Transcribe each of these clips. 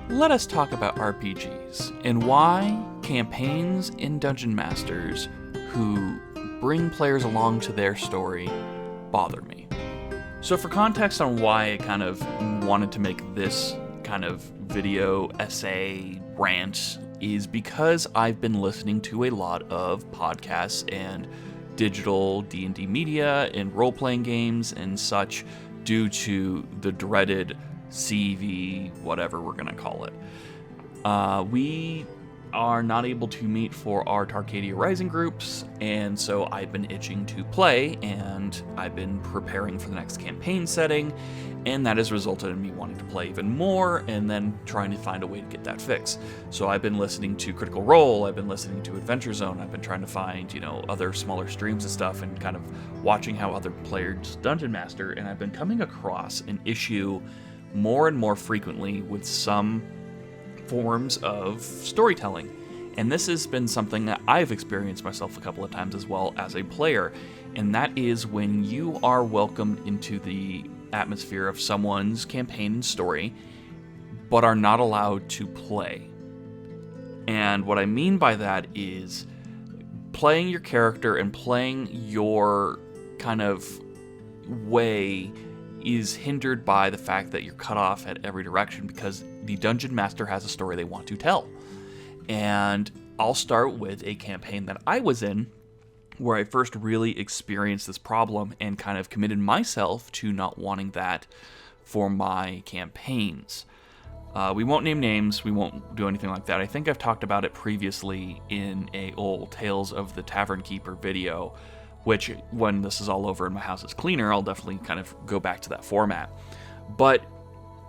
let us talk about RPGs and why campaigns and dungeon masters who bring players along to their story bother me. So for context on why I kind of wanted to make this kind of video essay rant is because I've been listening to a lot of podcasts and digital D&D media and role-playing games and such due to the dreaded CV, whatever we're going to call it. We are not able to meet for our Tarcadia Rising groups, and so I've been itching to play, and I've been preparing for the next campaign setting, and that has resulted in me wanting to play even more, and then trying to find a way to get that fixed. So I've been listening to Critical Role, I've been listening to Adventure Zone, I've been trying to find, other smaller streams and stuff, and kind of watching how other players Dungeon Master, and I've been coming across an issue more and more frequently with some forms of storytelling. And this has been something that I've experienced myself a couple of times as well as a player, and that is when you are welcomed into the atmosphere of someone's campaign and story, but are not allowed to play. And what I mean by that is playing your character and playing your kind of way is hindered by the fact that you're cut off at every direction because the Dungeon Master has a story they want to tell. And I'll start with a campaign that I was in where I first really experienced this problem and kind of committed myself to not wanting that for my campaigns. We won't name names, we won't do anything like that. I think I've talked about it previously in a old Tales of the Tavern Keeper video, which, when this is all over and my house is cleaner, I'll definitely kind of go back to that format. But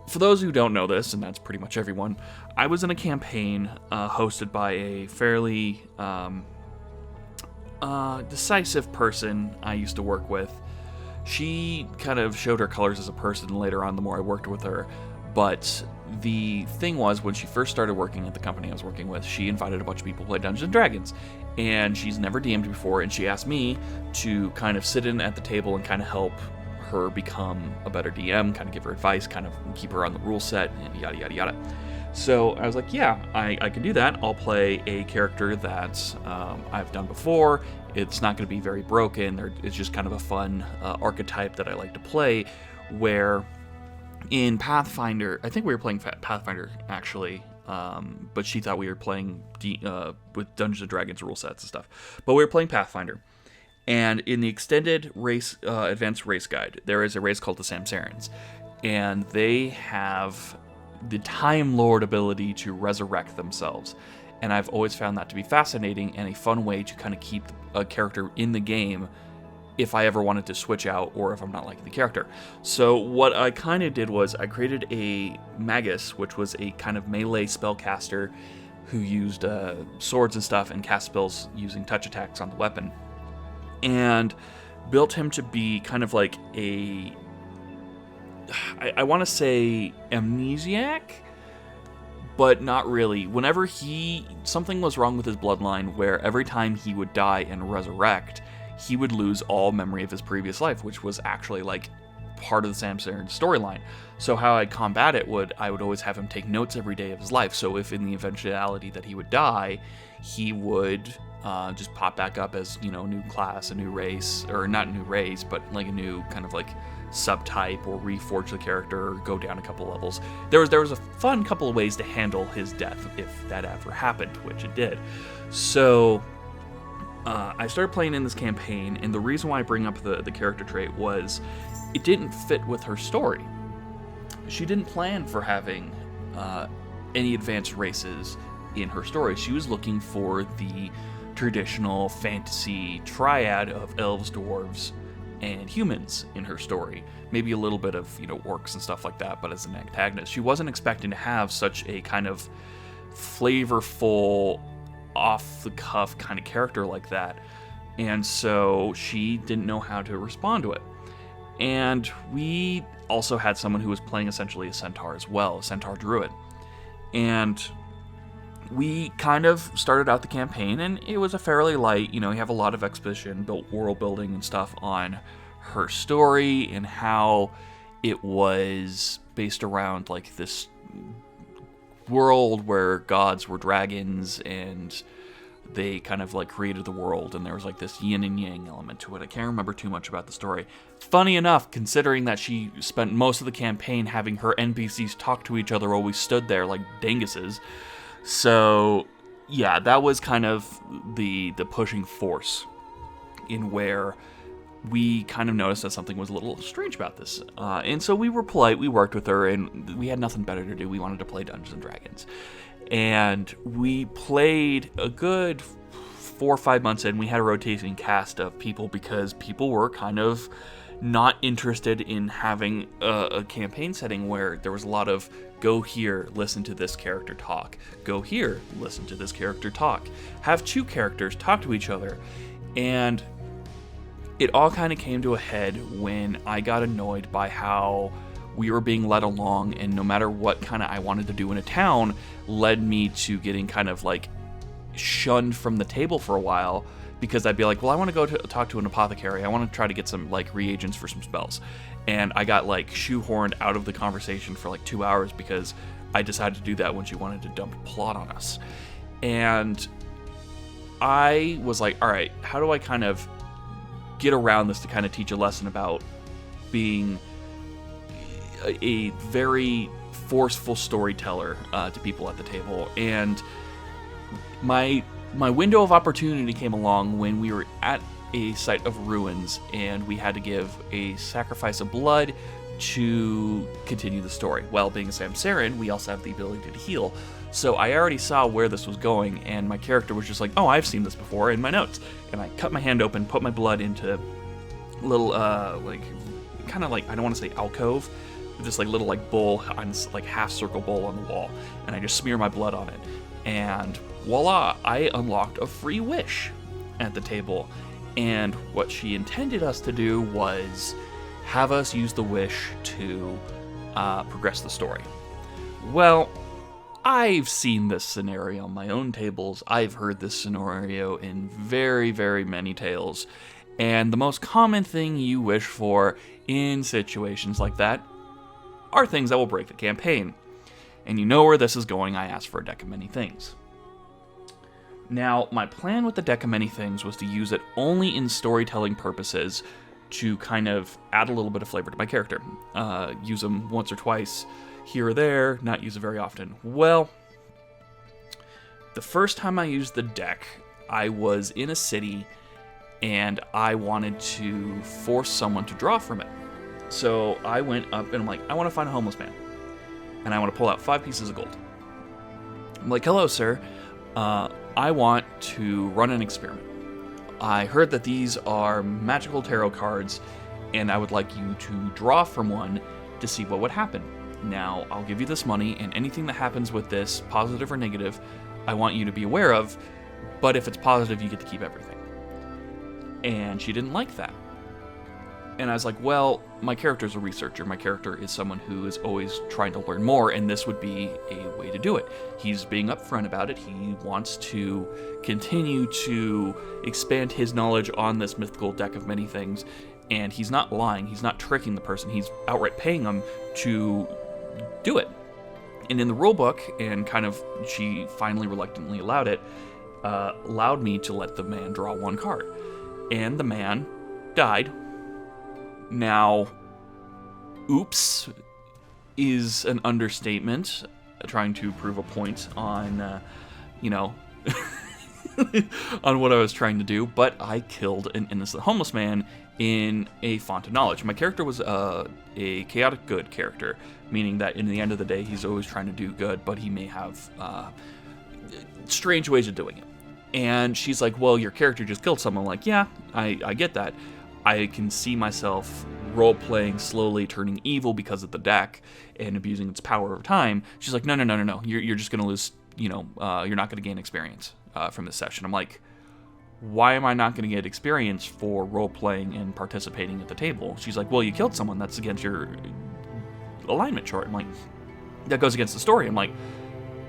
for those who don't know this, and that's pretty much everyone, I was in a campaign hosted by a fairly decisive person I used to work with. She kind of showed her colors as a person later on the more I worked with her, but the thing was, when she first started working at the company I was working with, she invited a bunch of people to play Dungeons & Dragons, and she's never DM'd before, and she asked me to kind of sit in at the table and kind of help her become a better DM, kind of give her advice, kind of keep her on the rule set, and yada yada yada. So I was like, yeah, I can do that. I'll play a character that I've done before. It's not going to be very broken. It's just kind of a fun archetype that I like to play, where in Pathfinder, I think we were playing Pathfinder, actually, but she thought we were playing with Dungeons & Dragons rule sets and stuff. But we were playing Pathfinder. And in the extended race advanced race guide, there is a race called the Samsarans. And they have the Time Lord ability to resurrect themselves. And I've always found that to be fascinating and a fun way to kind of keep a character in the game if I ever wanted to switch out or if I'm not liking the character. So what I kind of did was I created a Magus, which was a kind of melee spellcaster who used swords and stuff and cast spells using touch attacks on the weapon. And built him to be kind of like I want to say amnesiac, but not really. Whenever something was wrong with his bloodline where every time he would die and resurrect, he would lose all memory of his previous life, which was actually like part of the Samsaran storyline. So how I'd combat it I would always have him take notes every day of his life. So if in the eventuality that he would die, he would just pop back up as, new class, a new race, or not a new race, but like a new kind of like subtype, or reforge the character, or go down a couple levels. There was a fun couple of ways to handle his death if that ever happened, which it did. So I started playing in this campaign, and the reason why I bring up the character trait was it didn't fit with her story. She didn't plan for having any advanced races in her story. She was looking for the traditional fantasy triad of elves, dwarves, and humans in her story. Maybe a little bit of, orcs and stuff like that, but as an antagonist. She wasn't expecting to have such a kind of flavorful, off-the-cuff kind of character like that. And so she didn't know how to respond to it. And we also had someone who was playing essentially a centaur as well, a centaur druid. And we kind of started out the campaign, and it was a fairly light, you have a lot of exposition, built world building and stuff on her story and how it was based around like this world where gods were dragons, and they kind of like created the world, and there was like this yin and yang element to it. I can't remember too much about the story. Funny enough, considering that she spent most of the campaign having her NPCs talk to each other while we stood there like dinguses. So yeah, that was kind of the pushing force in where we kind of noticed that something was a little strange about this. And so we were polite, we worked with her, and we had nothing better to do. We wanted to play Dungeons & Dragons. And we played a good 4 or 5 months in. We had a rotating cast of people because people were kind of not interested in having a campaign setting where there was a lot of go here, listen to this character talk. Go here, listen to this character talk. Have 2 characters talk to each other. And it all kind of came to a head when I got annoyed by how we were being led along, and no matter what kind of I wanted to do in a town led me to getting kind of like shunned from the table for a while, because I'd be like, well, I want to go talk to an apothecary. I want to try to get some like reagents for some spells. And I got like shoehorned out of the conversation for like 2 hours because I decided to do that when she wanted to dump plot on us. And I was like, all right, how do I kind of get around this to kind of teach a lesson about being a very forceful storyteller to people at the table? And my window of opportunity came along when we were at a site of ruins and we had to give a sacrifice of blood to continue the story. Well, being a Samsaran, we also have the ability to heal. So I already saw where this was going, and my character was just like, oh, I've seen this before in my notes. And I cut my hand open, put my blood into a little, like, kind of like, I don't want to say alcove, this like little like bowl, like half circle bowl on the wall, and I just smear my blood on it. And voila, I unlocked a free wish at the table. And what she intended us to do was have us use the wish to progress the story. Well, I've seen this scenario on my own tables. I've heard this scenario in very, very many tales. And the most common thing you wish for in situations like that are things that will break the campaign. And you know where this is going. I asked for a deck of many things. Now, my plan with the deck of many things was to use it only in storytelling purposes to kind of add a little bit of flavor to my character. Use them once or twice here or there, not use it very often. Well, the first time I used the deck, I was in a city and I wanted to force someone to draw from it. So I went up and I'm like, I want to find a homeless man. And I want to pull out 5 pieces of gold. I'm like, hello, sir. I want to run an experiment. I heard that these are magical tarot cards, and I would like you to draw from one to see what would happen. Now, I'll give you this money, and anything that happens with this, positive or negative, I want you to be aware of, but if it's positive, you get to keep everything. And she didn't like that. And I was like, well, my character is a researcher. My character is someone who is always trying to learn more, and this would be a way to do it. He's being upfront about it. He wants to continue to expand his knowledge on this mythical deck of many things, and he's not lying. He's not tricking the person. He's outright paying them to do it. And in the rulebook, and kind of she finally reluctantly allowed it, allowed me to let the man draw 1 card. And the man died. Now, oops is an understatement, trying to prove a point on, on what I was trying to do, but I killed an innocent homeless man in a font of knowledge. My character was a chaotic good character, meaning that in the end of the day, he's always trying to do good, but he may have strange ways of doing it. And she's like, well, your character just killed someone. I'm like, yeah, I get that. I can see myself role-playing, slowly turning evil because of the deck and abusing its power over time. She's like, no. You're just going to lose, you're not going to gain experience from this session. I'm like, why am I not going to get experience for role-playing and participating at the table? She's like, well, you killed someone. That's against your alignment chart. I'm like, that goes against the story. I'm like,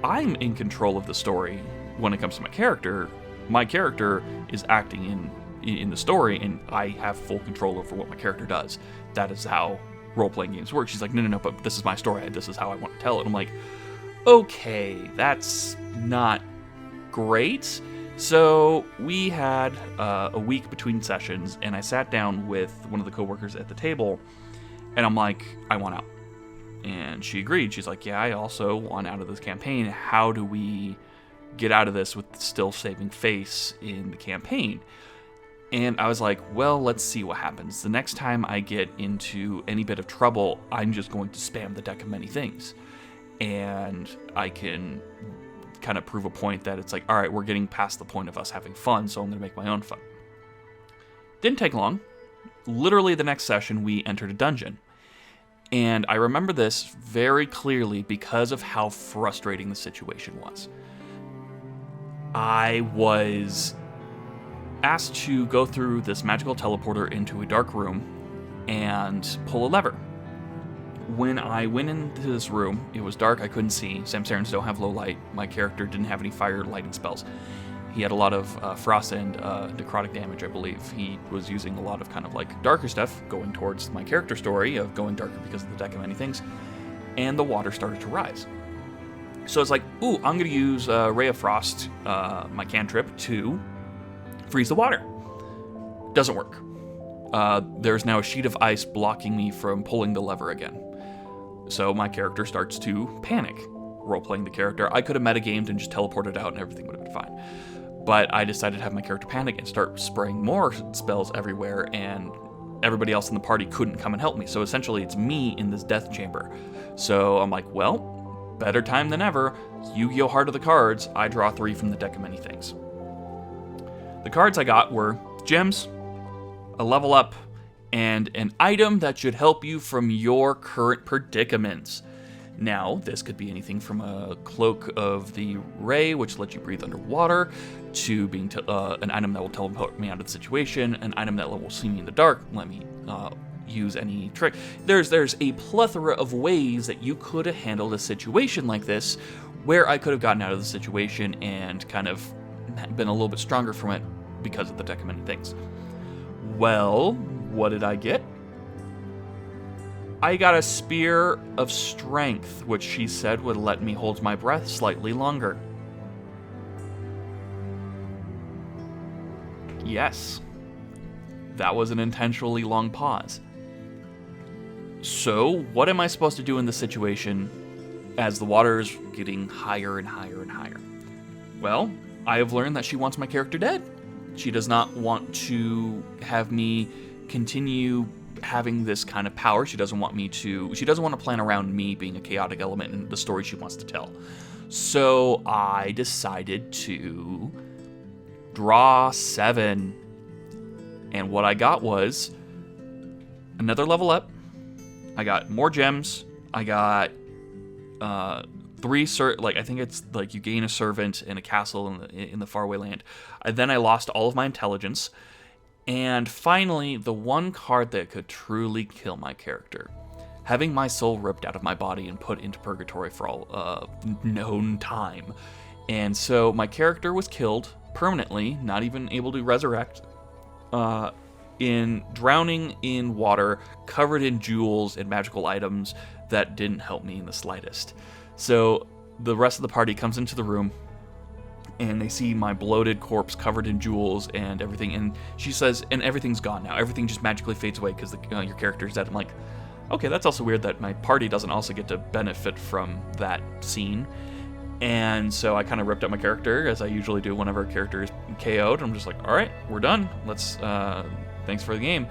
I'm in control of the story when it comes to my character. My character is acting in the story, and I have full control over what my character does. That is how role-playing games work. She's like, no, but this is my story. This is how I want to tell it. I'm like, okay, that's not great. So we had a week between sessions, and I sat down with one of the coworkers at the table, and I'm like, I want out. And she agreed. She's like, yeah, I also want out of this campaign. How do we get out of this with still saving face in the campaign? And I was like, well, let's see what happens. The next time I get into any bit of trouble, I'm just going to spam the deck of many things. And I can kind of prove a point that it's like, all right, we're getting past the point of us having fun, so I'm going to make my own fun. Didn't take long. Literally the next session, we entered a dungeon. And I remember this very clearly because of how frustrating the situation was. I was asked to go through this magical teleporter into a dark room and pull a lever. When I went into this room, it was dark, I couldn't see. Samsarans don't have low light. My character didn't have any fire lighting spells. He had a lot of frost and necrotic damage, I believe. He was using a lot of kind of like darker stuff, going towards my character story of going darker because of the deck of many things. And the water started to rise. So it's like, ooh, I'm going to use Ray of Frost, my cantrip, to freeze the water. Doesn't work. There's now a sheet of ice blocking me from pulling the lever again. So my character starts to panic, role-playing the character. I could have metagamed and just teleported out and everything would have been fine. But I decided to have my character panic and start spraying more spells everywhere, and everybody else in the party couldn't come and help me. So essentially it's me in this death chamber. So I'm like, well, better time than ever. Yu-Gi-Oh! Heart of the Cards. I draw 3 from the deck of many things. The cards I got were gems, a level up, and an item that should help you from your current predicaments. Now, this could be anything from a Cloak of the Ray, which lets you breathe underwater, to being an item that will teleport me out of the situation, an item that will see me in the dark, let me use any trick. There's a plethora of ways that you could have handled a situation like this, where I could have gotten out of the situation and kind of been a little bit stronger from it because of the deck of many things. Well, what did I get? I got a Spear of Strength, which she said would let me hold my breath slightly longer. Yes. That was an intentionally long pause. So, what am I supposed to do in this situation as the water is getting higher and higher and higher? Well, I have learned that she wants my character dead. She does not want to have me continue having this kind of power. She doesn't want to plan around me being a chaotic element in the story she wants to tell. So I decided to draw 7. And what I got was another level up. I got more gems. I got 3 I think it's like you gain a servant in a castle in the faraway land. Then I lost all of my intelligence. And finally, the one card that could truly kill my character. Having my soul ripped out of my body and put into purgatory for all known time. And so my character was killed permanently, not even able to resurrect, in drowning in water, covered in jewels and magical items that didn't help me in the slightest. So the rest of the party comes into the room, and they see my bloated corpse covered in jewels and everything, and she says, and everything's gone now. Everything just magically fades away because your character's dead. I'm like, okay, that's also weird that my party doesn't also get to benefit from that scene. And so I kind of ripped up my character, as I usually do whenever a character is KO'd. I'm just like, all right, we're done. Let's, thanks for the game.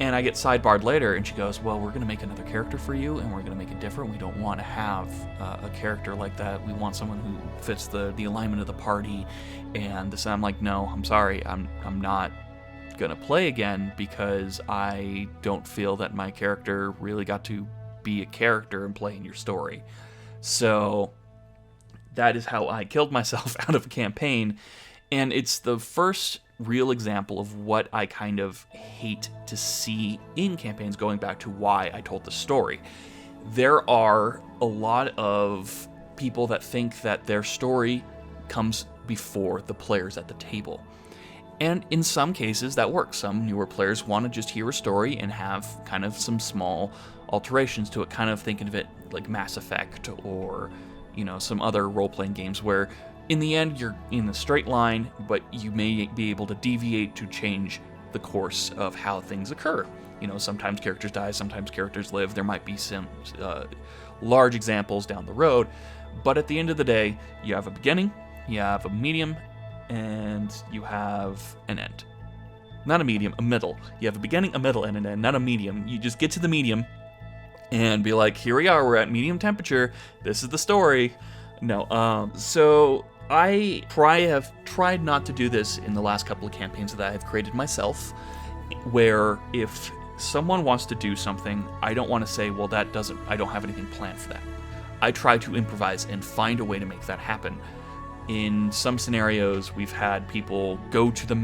And I get sidebarred later, and she goes, well, we're going to make another character for you, and we're going to make it different. We don't want to have a character like that. We want someone who fits the alignment of the party. And this, I'm like, no, I'm sorry. I'm not going to play again because I don't feel that my character really got to be a character and play in your story. So that is how I killed myself out of a campaign. And it's the first real example of what I kind of hate to see in campaigns, going back to why I told the story. There are a lot of people that think that their story comes before the players at the table. And in some cases that works. Some newer players want to just hear a story and have kind of some small alterations to it, kind of thinking of it like Mass Effect or some other role-playing games where in the end you're in a straight line, but you may be able to deviate to change the course of how things occur. Sometimes characters die, sometimes characters live. There might be some large examples down the road, but at the end of the day, you have a beginning, you have a medium, and you have an end. Not a medium, a middle. You have a beginning, a middle, and an end, not a medium. You just get to the medium and be like, here we are, we're at medium temperature, this is the story. No, so I have tried not to do this in the last couple of campaigns that I've created myself, where if someone wants to do something, I don't want to say, well, I don't have anything planned for that. I try to improvise and find a way to make that happen. In some scenarios, we've had people go to the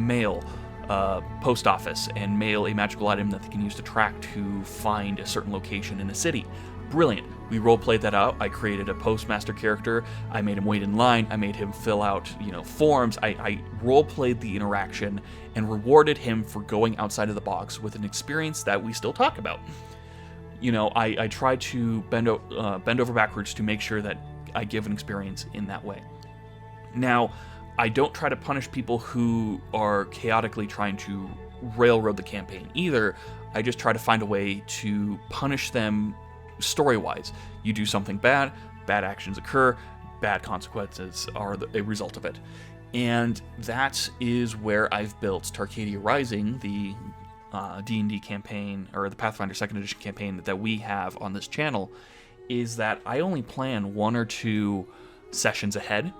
post office and mail a magical item that they can use to track to find a certain location in a city. Brilliant. We role-played that out. I created a postmaster character. I made him wait in line. I made him fill out, forms. I role-played the interaction and rewarded him for going outside of the box with an experience that we still talk about. I try to bend over backwards to make sure that I give an experience in that way. Now, I don't try to punish people who are chaotically trying to railroad the campaign either. I just try to find a way to punish them story-wise. You do something bad actions occur, bad consequences are a result of it. And that is where I've built Tarcadia Rising, the D&D campaign, or the Pathfinder 2nd Edition campaign that we have on this channel, is that I only plan 1 or 2 sessions ahead,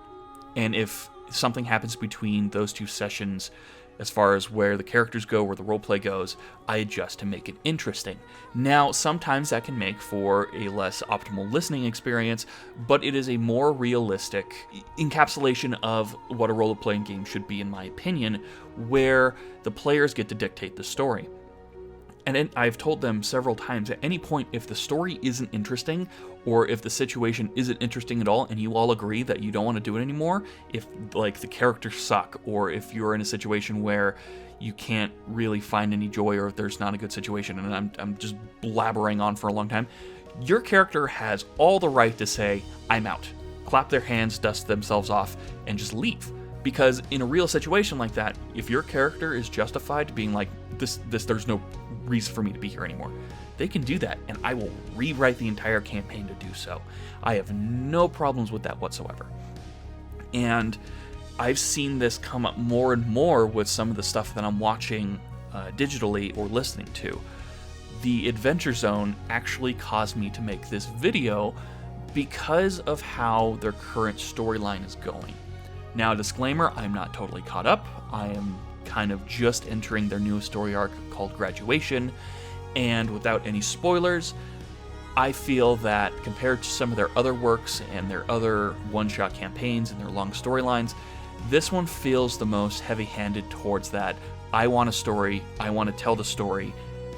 and if something happens between those 2 sessions, as far as where the characters go, where the roleplay goes, I adjust to make it interesting. Now, sometimes that can make for a less optimal listening experience, but it is a more realistic encapsulation of what a role-playing game should be, in my opinion, where the players get to dictate the story. And I've told them several times, at any point, if the story isn't interesting, or if the situation isn't interesting at all, and you all agree that you don't want to do it anymore, if the characters suck, or if you're in a situation where you can't really find any joy, or if there's not a good situation, and I'm just blabbering on for a long time, your character has all the right to say, I'm out. Clap their hands, dust themselves off, and just leave. Because in a real situation like that, if your character is justified to being like, there's no reason for me to be here anymore, they can do that, and I will rewrite the entire campaign to do so. I have no problems with that whatsoever. And I've seen this come up more and more with some of the stuff that I'm watching digitally or listening to. The Adventure Zone actually caused me to make this video because of how their current storyline is going. Now, disclaimer, I'm not totally caught up. I am kind of just entering their newest story arc called Graduation, and without any spoilers, I feel that compared to some of their other works and their other one-shot campaigns and their long storylines, this one feels the most heavy-handed towards that. I want a story, I want to tell the story,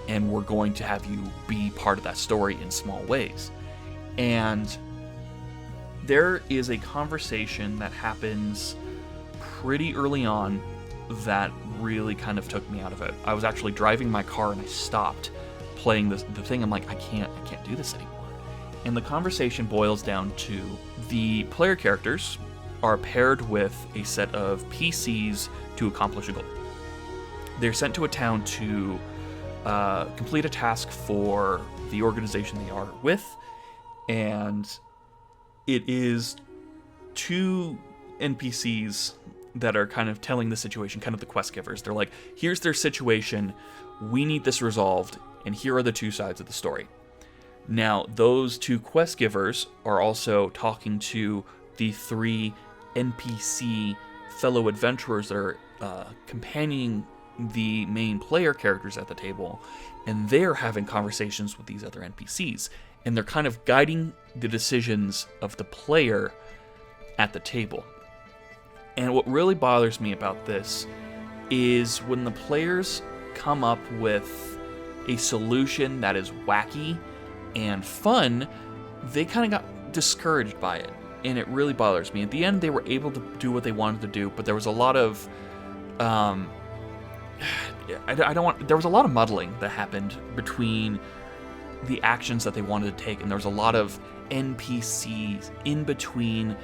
and we're going to have you be part of that story in small ways. And there is a conversation that happens pretty early on that really kind of took me out of it. I was actually driving my car and I stopped playing the thing. I'm like, I can't do this anymore. And the conversation boils down to the player characters are paired with a set of PCs to accomplish a goal. They're sent to a town to complete a task for the organization they are with, and it is 2 NPCs that are kind of telling the situation, kind of the quest givers. They're like, here's their situation, we need this resolved, and here are the 2 sides of the story. Now, those 2 quest givers are also talking to the 3 NPC fellow adventurers that are companioning the main player characters at the table, and they're having conversations with these other NPCs, and they're kind of guiding the decisions of the player at the table. And what really bothers me about this is when the players come up with a solution that is wacky and fun, they kind of got discouraged by it, and it really bothers me. At the end, they were able to do what they wanted to do, but there was a lot of there was a lot of muddling that happened between the actions that they wanted to take, and there was a lot of NPCs in between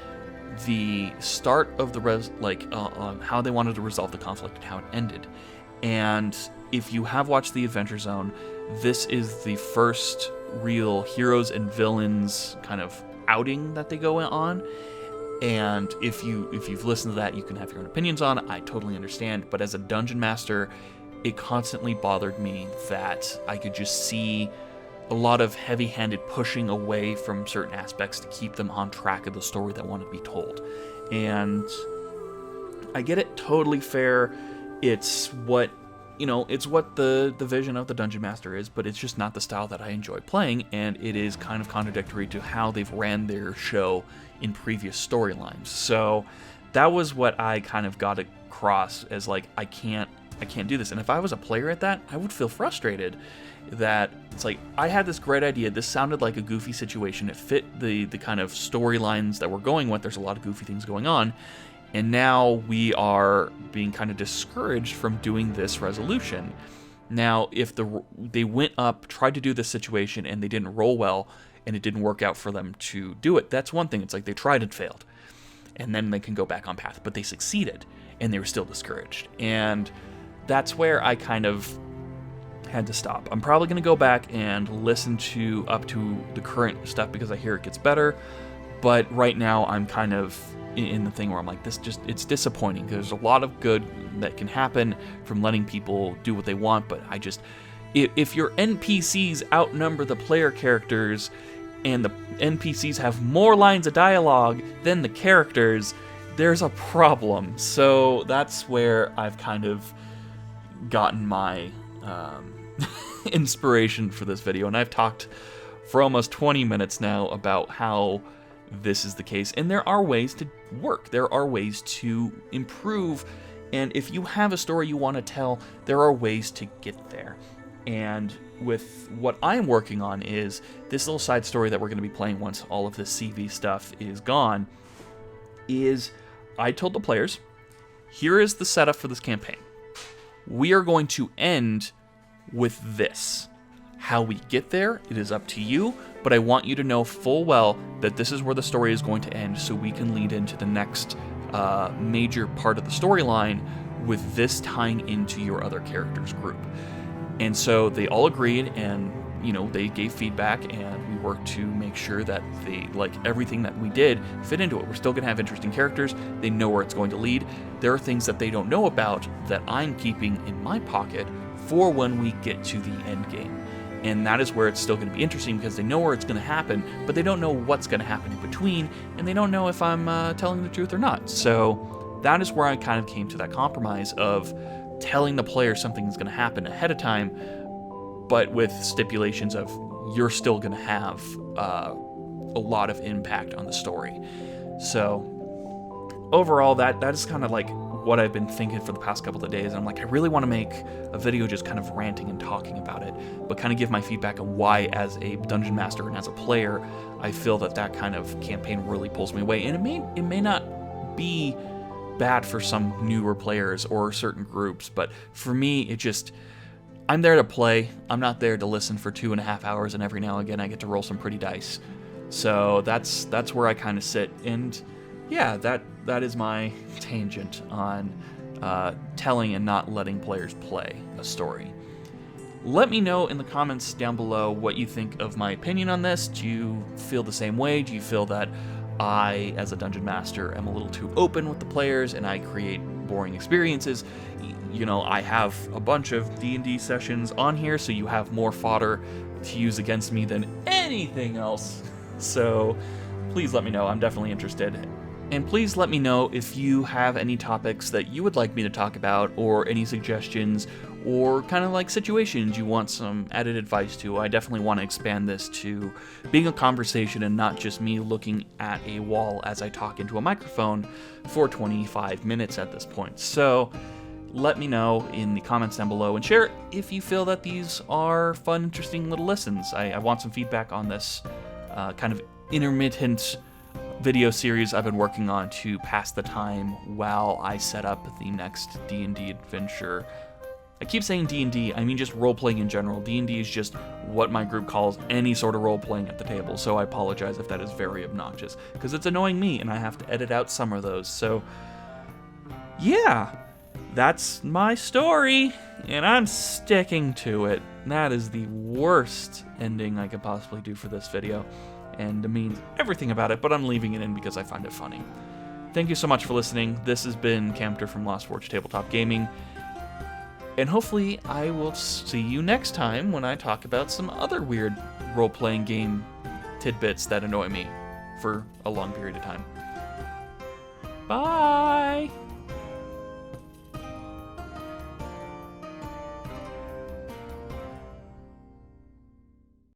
the start of the how they wanted to resolve the conflict and how it ended. And if you have watched the Adventure Zone, this is the first real heroes and villains kind of outing that they go on. And if you've listened to that, you can have your own opinions on it. I totally understand. But as a dungeon master, it constantly bothered me that I could just see a lot of heavy-handed pushing away from certain aspects to keep them on track of the story that wanted to be told. And I get it, totally fair. It's what the vision of the Dungeon Master is, but it's just not the style that I enjoy playing, and it is kind of contradictory to how they've ran their show in previous storylines. So that was what I kind of got across as like, I can't do this. And if I was a player at that, I would feel frustrated that it's like, I had this great idea. This sounded like a goofy situation. It fit the kind of storylines that we're going with. There's a lot of goofy things going on. And now we are being kind of discouraged from doing this resolution. Now, if they went up, tried to do this situation, and they didn't roll well, and it didn't work out for them to do it, that's one thing. It's like they tried and failed. And then they can go back on path. But they succeeded, and they were still discouraged. And that's where I kind of had to stop. I'm probably going to go back and listen up to the current stuff because I hear it gets better. But right now, I'm kind of in the thing where I'm like, it's disappointing. There's a lot of good that can happen from letting people do what they want, but if your NPCs outnumber the player characters and the NPCs have more lines of dialogue than the characters, there's a problem. So that's where I've kind of gotten my inspiration for this video, and I've talked for almost 20 minutes now about how this is the case, and there are ways to work. There are ways to improve, and if you have a story you want to tell, there are ways to get there. And with what I'm working on is this little side story that we're going to be playing once all of this CV stuff is gone, is I told the players, here is the setup for this campaign. We are going to end with this. How we get there, it is up to you, but I want you to know full well that this is where the story is going to end, so we can lead into the next major part of the storyline with this tying into your other characters' group. And so they all agreed, and they gave feedback, and we worked to make sure that everything that we did fit into it. We're still going to have interesting characters. They know where it's going to lead. There are things that they don't know about that I'm keeping in my pocket for when we get to the end game. And that is where it's still going to be interesting, because they know where it's going to happen, but they don't know what's going to happen in between, and they don't know if I'm telling the truth or not. So that is where I kind of came to that compromise of telling the player something's going to happen ahead of time, but with stipulations of you're still going to have a lot of impact on the story. So overall, that is kind of like what I've been thinking for the past couple of days. And I'm like, I really want to make a video just kind of ranting and talking about it, but kind of give my feedback on why, as a dungeon master and as a player, I feel that kind of campaign really pulls me away. And it may not be bad for some newer players or certain groups, but for me, I'm there to play. I'm not there to listen for 2.5 hours, and every now and again I get to roll some pretty dice. So that's where I kind of sit. And yeah, that is my tangent on telling and not letting players play a story. Let me know in the comments down below what you think of my opinion on this. Do you feel the same way? Do you feel that I, as a dungeon master, am a little too open with the players and I create boring experiences? I have a bunch of D&D sessions on here, so you have more fodder to use against me than anything else. So please let me know. I'm definitely interested. And please let me know if you have any topics that you would like me to talk about, or any suggestions, or kind of like situations you want some added advice to. I definitely want to expand this to being a conversation and not just me looking at a wall as I talk into a microphone for 25 minutes at this point. So let me know in the comments down below, and share if you feel that these are fun, interesting little listens. I want some feedback on this kind of intermittent video series I've been working on to pass the time while I set up the next D&D adventure I keep saying D&D, I mean just role-playing in general. D&D is just what my group calls any sort of role-playing at the table, so I apologize if that is very obnoxious, because it's annoying me, and I have to edit out some of those, so... yeah, that's my story, and I'm sticking to it. That is the worst ending I could possibly do for this video, and it means everything about it, but I'm leaving it in because I find it funny. Thank you so much for listening. This has been Camter from Lost Forge Tabletop Gaming, and hopefully I will see you next time when I talk about some other weird role-playing game tidbits that annoy me for a long period of time. Bye!